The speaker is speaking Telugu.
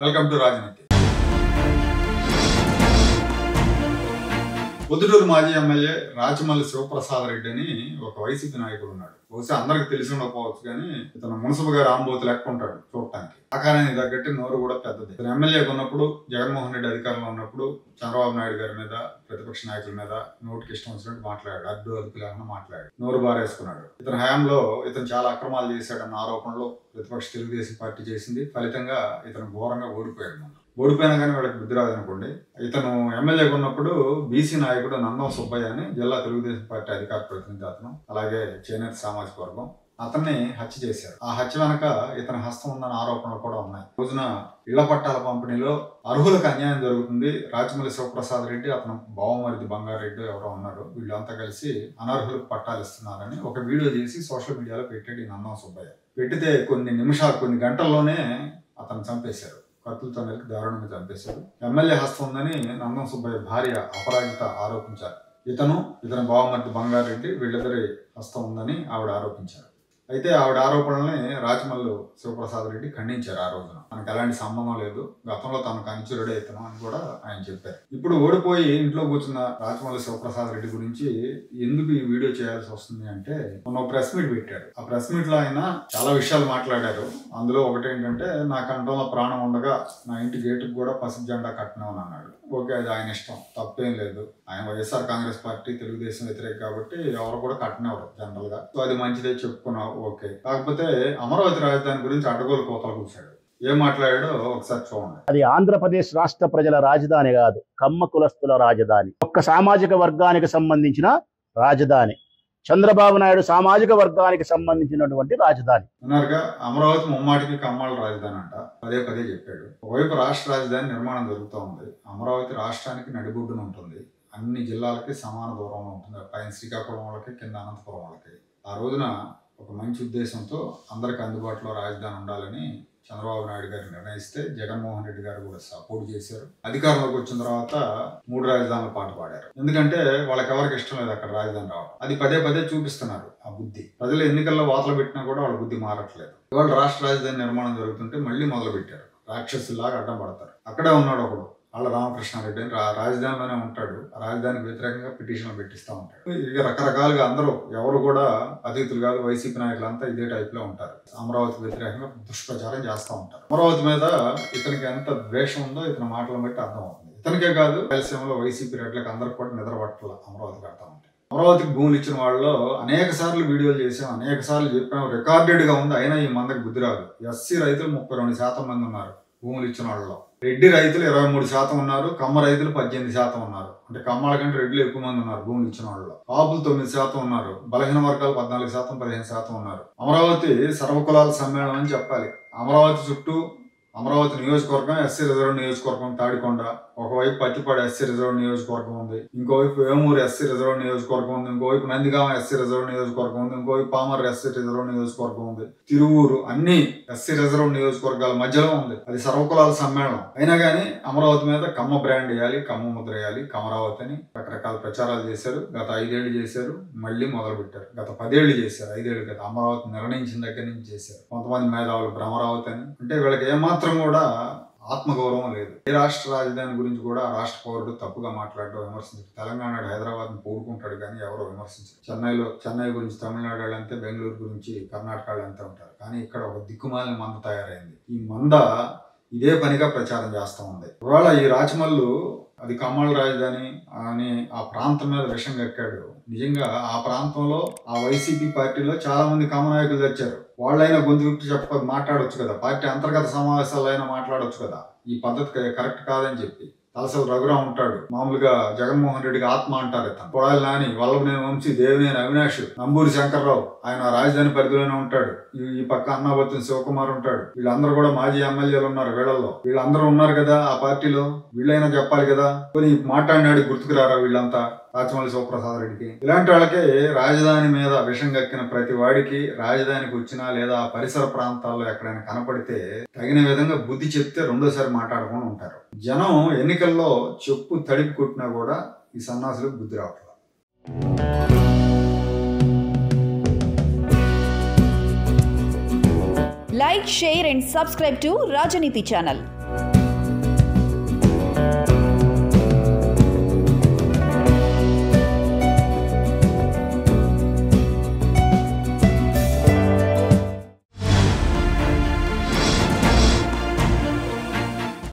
వెల్కమ్ టు రాజనీతి. పొద్దుటూరు మాజీ ఎమ్మెల్యే రాచమల్లి శివప్రసాద్ రెడ్డి అని ఒక వైసీపీ నాయకుడు ఉన్నాడు. బహుశా అందరికి తెలిసి ఉండకపోవచ్చు కానీ ఇతను మున్సిపల్ గారు ఆంబోతు లెక్క ఉంటాడు చూడటానికి. ఆకారానికి తగ్గట్టు నోరు కూడా పెద్దది. ఇతను ఎమ్మెల్యేగా ఉన్నప్పుడు, జగన్మోహన్ రెడ్డి అధికారంలో ఉన్నప్పుడు చంద్రబాబు నాయుడు గారి మీద, ప్రతిపక్ష నాయకుల మీద నోటికి ఇష్టం వచ్చినట్టు మాట్లాడాడు. అడ్డు లేకుండా మాట్లాడాడు. నోరు బారేసుకున్నాడు. ఇతని హయాంలో ఇతను చాలా అక్రమాలు చేశాడన్న ఆరోపణలు ప్రతిపక్ష తెలుగుదేశం పార్టీ చేసింది. ఫలితంగా ఇతను ఘోరంగా ఓడిపోయాడు. ఓడిపోయినా కానీ వీళ్ళకి బుద్ధి రాదనుకోండి. ఇతను ఎమ్మెల్యేగా ఉన్నప్పుడు బీసీ నాయకుడు నందం సుబ్బయ్య అని జిల్లా తెలుగుదేశం పార్టీ అధికార ప్రతినిధి అతను, అలాగే చేనేత సామాజిక వర్గం, అతన్ని హత్య చేశారు. ఆ హత్య వెనక ఇతని హస్తం ఉందన్న ఆరోపణలు కూడా ఉన్నాయి. రోజున ఇళ్ల పట్టాల పంపిణీలో అర్హులకు అన్యాయం జరుగుతుంది. రాచమల్లి శివప్రసాద్ రెడ్డి, అతను బావమరిది బంగారెడ్డి ఎవరో ఉన్నారు, వీళ్ళంతా కలిసి అనర్హులకు పట్టాలు ఇస్తున్నారని ఒక వీడియో చేసి సోషల్ మీడియాలో పెట్టాడు ఈ నందం సుబ్బయ్య. పెట్టితే కొన్ని గంటల్లోనే అతను చంపేశారు. కత్తులతో నరికి దారుణంగా చంపేశారు. ఎమ్మెల్యే హస్తం ఉందని నందం సుబ్బయ్య భార్య అపరాజిత ఆరోపించారు. ఇతని బావమరిది బంగారెడ్డి వీళ్ళిద్దరి హస్తం ఉందని ఆవిడ ఆరోపించారు. అయితే ఆవిడ ఆరోపణల్ని రాచమల్లి శివప్రసాద్ రెడ్డి ఖండించారు. ఆ రోజున తనకు ఎలాంటి సంబంధం లేదు, గతంలో తనకు అనుచరుడే ఇతను అని కూడా ఆయన చెప్పారు. ఇప్పుడు ఓడిపోయి ఇంట్లో కూర్చున్న రాచమల్లి శివప్రసాద్ రెడ్డి గురించి ఎందుకు ఈ వీడియో చేయాల్సి వస్తుంది అంటే, మొన్న ప్రెస్ మీట్ పెట్టాడు. ఆ ప్రెస్ మీట్ లో ఆయన చాలా విషయాలు మాట్లాడారు. అందులో ఒకటి ఏంటంటే, నా కంఠంలో ప్రాణం ఉండగా నా ఇంటి గేటుకు కూడా పసుపు జెండా కట్టినామని అన్నాడు. ఓకే, అది ఆయన ఇష్టం, తప్పేం లేదు. ఆయన వైఎస్ఆర్ కాంగ్రెస్ పార్టీ, తెలుగుదేశం వ్యతిరేక కాబట్టి ఎవరు కూడా కట్టనివ్వరు జనరల్ గా. సో అది మంచిదే చెప్పుకున్నావు, ఓకే. కాకపోతే అమరావతి రాజధాని గురించి అడ్డగోలు కోతలు కూర్చాడు. ఏం మాట్లాడాడో ఒకసారి చూడండి. అది ఆంధ్రప్రదేశ్ రాష్ట్ర ప్రజల రాజధాని కాదు, కమ్మ కులస్తుల రాజధాని, ఒక్క సామాజిక వర్గానికి సంబంధించిన రాజధాని, చంద్రబాబు నాయుడు సామాజిక వర్గానికి సంబంధించినటువంటి రాజధాని. అన్నారుగా, అమరావతి ముమ్మాటికి కమ్మాళ్ళ రాజధాని అంట. పదే చెప్పాడు. ఒకవైపు రాష్ట్ర రాజధాని నిర్మాణం జరుగుతూ ఉంది. అమరావతి రాష్ట్రానికి నడిబొడ్డున ఉంటుంది. అన్ని జిల్లాలకి సమాన దూరంలో ఉంటుంది. పైన శ్రీకాకుళం వాళ్ళకి, కింద అనంతపురం వాళ్ళకి. ఆ రోజున ఒక మంచి ఉద్దేశంతో అందరికి అందుబాటులో రాజధాని ఉండాలని చంద్రబాబు నాయుడు గారు నిర్ణయిస్తే జగన్మోహన్ రెడ్డి గారు కూడా సపోర్ట్ చేశారు. అధికారంలోకి వచ్చిన తర్వాత 3 రాజధానుల పాట పాడారు. ఎందుకంటే వాళ్ళకి ఎవరికి ఇష్టం లేదు అక్కడ రాజధాని రావడం. అది పదే చూపిస్తున్నారు ఆ బుద్ధి. ప్రజలు ఎన్నికల్లో వాతలు పెట్టినా కూడా వాళ్ళ బుద్ధి మారట్లేదు. ఇవాళ రాష్ట్ర రాజధాని నిర్మాణం జరుగుతుంటే మళ్ళీ మొదలు పెట్టారు. రాక్షసులాగా అడ్డం పడతారు. అక్కడే ఉన్నాడు ఒకడు, వాళ్ళ రామకృష్ణారెడ్డి అని రాజధానిలోనే ఉంటాడు. రాజధానికి వ్యతిరేకంగా పిటిషన్లు పెట్టిస్తూ ఉంటాడు. ఇక రకరకాలుగా అందరూ ఎవరు కూడా అతిథులు కాదు, వైసీపీ నాయకులంతా ఇదే టైప్ లో ఉంటారు. అమరావతి వ్యతిరేకంగా దుష్ప్రచారం చేస్తూ ఉంటారు. అమరావతి మీద ఇతనికి ఎంత ద్వేషం ఉందో ఇతని మాటలను బట్టి అర్థమవుతుంది. ఇతనికే కాదు, రాయలసీమలో వైసీపీ రెడ్లకు అందరికి కూడా నిద్ర పట్టాల అమరావతి కడతా ఉంటాయి. అమరావతికి భూములు ఇచ్చిన వాళ్ళలో అనేక సార్లు వీడియోలు చేసాం, అనేక సార్లు చెప్పాం, రికార్డెడ్ గా ఉంది. అయినా ఈ మందకి బుద్ధి రాదు. ఎస్సీ రైతులు 32% మంది ఉన్నారు భూములు ఇచ్చిన వాళ్ళలో. రెడ్డి రైతులు 23% ఉన్నారు. కమ్మ రైతులు 18% ఉన్నారు. అంటే కమ్మల కంటే రెడ్లు ఎక్కువ మంది ఉన్నారు భూములు ఇచ్చిన వాళ్ళలో. కాపులు 9% ఉన్నారు. బలహీన వర్గాలు 14%, 15% ఉన్నారు. అమరావతి సర్వకులాల సమ్మేళనం అని చెప్పాలి. అమరావతి చుట్టూ అమరావతి నియోజకవర్గం, ఎస్సీ రిజర్వ్ నియోజకవర్గం తాడికొండ, ఒకవైపు పత్తిపాడు ఎస్సీ రిజర్వ్ నియోజకవర్గం ఉంది, ఇంకోవైపు వేమూరు ఎస్సీ రిజర్వ్ నియోజకవర్గం ఉంది, ఇంకోవైపు నందిగామ ఎస్సీ రిజర్వ్ నియోజకవర్గం ఉంది, ఇంకోవైపు పామర్ ఎస్సీ రిజర్వ్ నియోజకవర్గం ఉంది, తిరువూరు, అన్ని ఎస్సీ రిజర్వ్ నియోజకవర్గాల మధ్యలో ఉంది. అది సర్వకులాల సమ్మేళనం. అయినా కానీ అమరావతి మీద కమ్మ బ్రాండ్ వేయాలి, కమ్మ ముద్ర వేయాలి, కమరావతి అని రకరకాల ప్రచారాలు చేశారు. గత 5 ఏళ్ళు చేశారు, మళ్ళీ మొదలు పెట్టారు. గత 10 ఏళ్ళు చేశారు, 5 ఏళ్ళు కదా. అమరావతి నిర్ణయించిన దగ్గర నుంచి చేశారు. కొంతమంది మేధావులు భ్రమరావతి అని. అంటే వీళ్ళకి ఏమాత్రం కూడా ఆత్మగౌరవం లేదు. ఏ రాష్ట్ర రాజధాని గురించి కూడా రాష్ట్ర పౌరుడు తప్పుగా మాట్లాడడం, విమర్శించారు. తెలంగాణ హైదరాబాద్ ని పోడుకుంటాడు కానీ ఎవరో విమర్శించారు. చెన్నై గురించి తమిళనాడు వాళ్ళంతే, బెంగళూరు గురించి కర్ణాటక వాళ్ళంతా ఉంటారు. కానీ ఇక్కడ ఒక దిక్కుమాలిన మంద తయారైంది. ఈ మంద ఇదే పనిగా ప్రచారం చేస్తూ ఉంది. ఇవాళ ఈ రాచమల్లు అది కమ్మల రాజధాని అని ఆ ప్రాంతం మీద విషం కక్కాడు. నిజంగా ఆ ప్రాంతంలో ఆ వైసీపీ పార్టీలో చాలా మంది కమ్మ నాయకులు తెచ్చారు. వాళ్ళైనా గొంతు విప్పి మాట్లాడొచ్చు కదా. పార్టీ అంతర్గత సమావేశాల్లో అయినా మాట్లాడొచ్చు కదా. ఈ పద్ధతి కరెక్ట్ కాదని చెప్పి. తలసల రఘురాం ఉంటాడు, మామూలుగా జగన్మోహన్ రెడ్డికి ఆత్మ అంటారు. ఇతను కొడాలి నాని, వల్లభనేని వంశీ, దేవినేని అవినాష్, నంబూరి శంకర్రావు, ఆయన రాజధాని పరిధిలోనే ఉంటాడు. ఈ పక్క అన్నాబత్తుని శివకుమార్ ఉంటాడు. వీళ్ళందరూ కూడా మాజీ ఎమ్మెల్యేలు ఉన్నారు. వీళ్ళందరూ ఉన్నారు కదా ఆ పార్టీలో. వీళ్ళైనా చెప్పాలి కదా. కొన్ని మాట్లాడినాడు గుర్తుకురారా వీళ్ళంతా రాచమల్లి శివప్రసాద్ రెడ్డికి. ఇలాంటి వాళ్ళకి రాజధాని మీద విషం కక్కిన ప్రతి వాడికి రాజధానికి వచ్చినా లేదా ఆ పరిసర ప్రాంతాల్లో ఎక్కడైనా కనపడితే తగిన విధంగా బుద్ధి చెప్తే రెండోసారి మాట్లాడకుండా ఉంటారు. జనం ఎన్నికల్లో చెప్పు తడిపి కొట్టినా కూడా ఈ సన్నాసులకు బుద్ధి రావట్లేదు. Like, share and subscribe to Rajaniti channel.